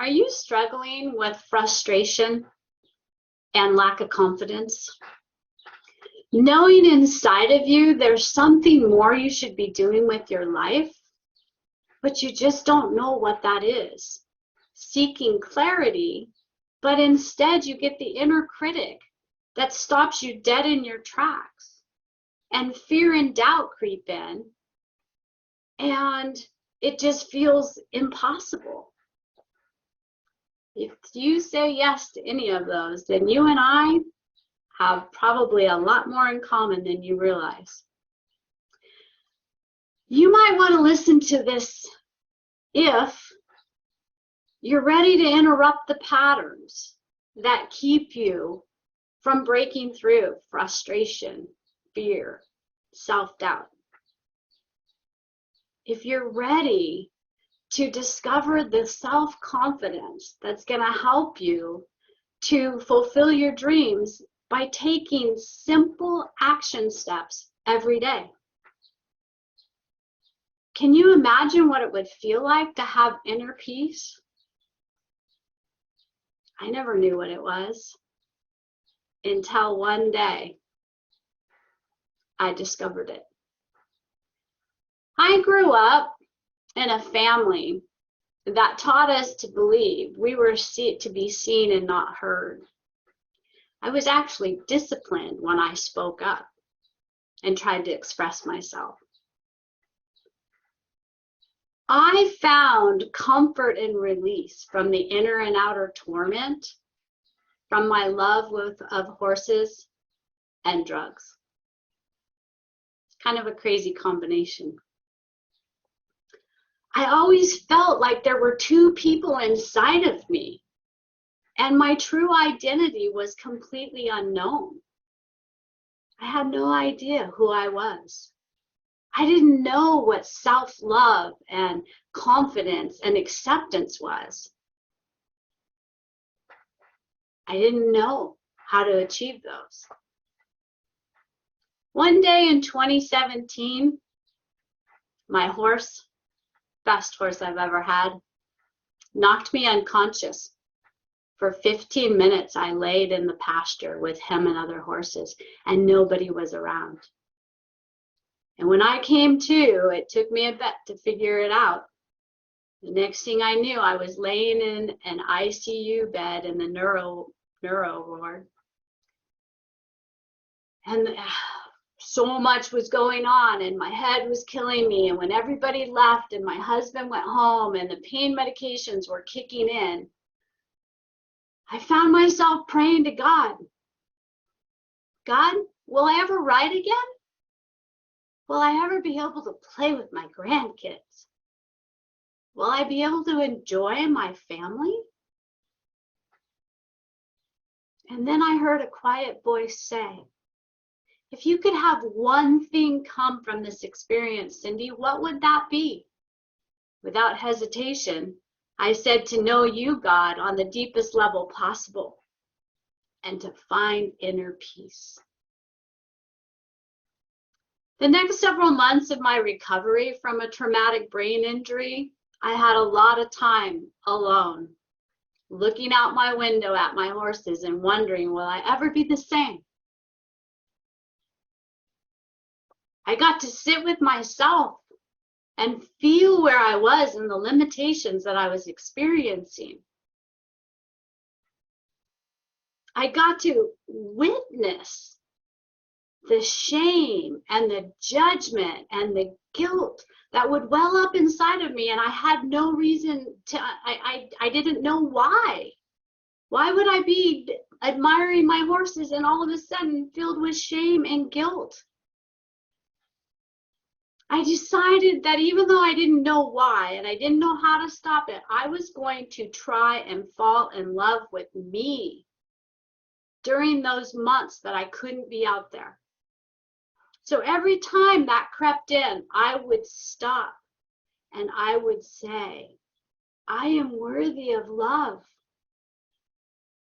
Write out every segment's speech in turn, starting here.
Are you struggling with frustration and lack of confidence? Knowing inside of you there's something more you should be doing with your life, but you just don't know what that is. Seeking clarity, but instead you get the inner critic that stops you dead in your tracks. And fear and doubt creep in, and it just feels impossible. If you say yes to any of those, then you and I have probably a lot more in common than you realize. You might want to listen to this if you're ready to interrupt the patterns that keep you from breaking through frustration, fear, self-doubt. If you're ready to discover the self-confidence that's going to help you to fulfill your dreams by taking simple action steps every day. Can you imagine what it would feel like to have inner peace? I never knew what it was until one day I discovered it. I grew up in a family that taught us to believe we were to be seen and not heard. I was actually disciplined when I spoke up and tried to express myself. I found comfort and release from the inner and outer torment from my love of horses and drugs. It's kind of a crazy combination. I always felt like there were two people inside of me, and my true identity was completely unknown. I had no idea who I was. I didn't know what self-love and confidence and acceptance was. I didn't know how to achieve those. One day in 2017, my horse, best horse I've ever had, knocked me unconscious. For 15 minutes, I laid in the pasture with him and other horses, and nobody was around. And when I came to, it took me a bit to figure it out. The next thing I knew, I was laying in an ICU bed in the neuro ward. And so much was going on, and my head was killing me. And when everybody left and my husband went home and the pain medications were kicking in, I found myself praying to God. God, will I ever ride again? Will I ever be able to play with my grandkids? Will I be able to enjoy my family? And then I heard a quiet voice say, if you could have one thing come from this experience, Cindy, what would that be? Without hesitation, I said to know you, God, on the deepest level possible and to find inner peace. The next several months of my recovery from a traumatic brain injury, I had a lot of time alone, looking out my window at my horses and wondering, will I ever be the same? I got to sit with myself and feel where I was and the limitations that I was experiencing. I got to witness the shame and the judgment and the guilt that would well up inside of me, and I had no reason to, I didn't know why. Why would I be admiring my horses and all of a sudden filled with shame and guilt? I decided that even though I didn't know why and I didn't know how to stop it, I was going to try and fall in love with me during those months that I couldn't be out there. So every time that crept in, I would stop and I would say, I am worthy of love.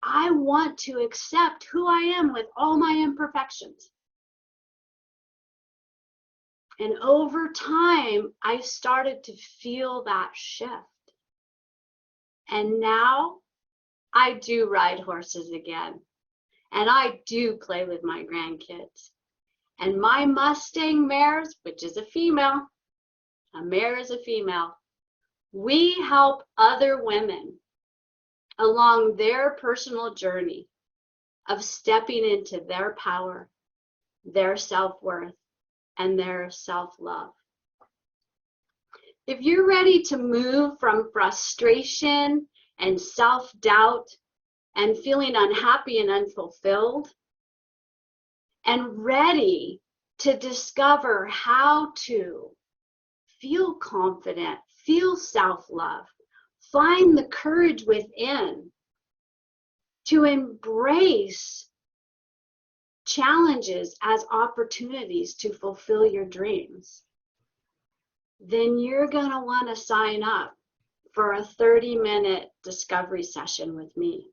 I want to accept who I am with all my imperfections. And over time, I started to feel that shift. And now I do ride horses again. And I do play with my grandkids. And my Mustang mares, which is a female, a mare is a female, we help other women along their personal journey of stepping into their power, their self-worth, and their self-love. If you're ready to move from frustration and self-doubt and feeling unhappy and unfulfilled, and ready to discover how to feel confident, feel self-love, find the courage within to embrace challenges as opportunities to fulfill your dreams, then you're going to want to sign up for a 30-minute discovery session with me.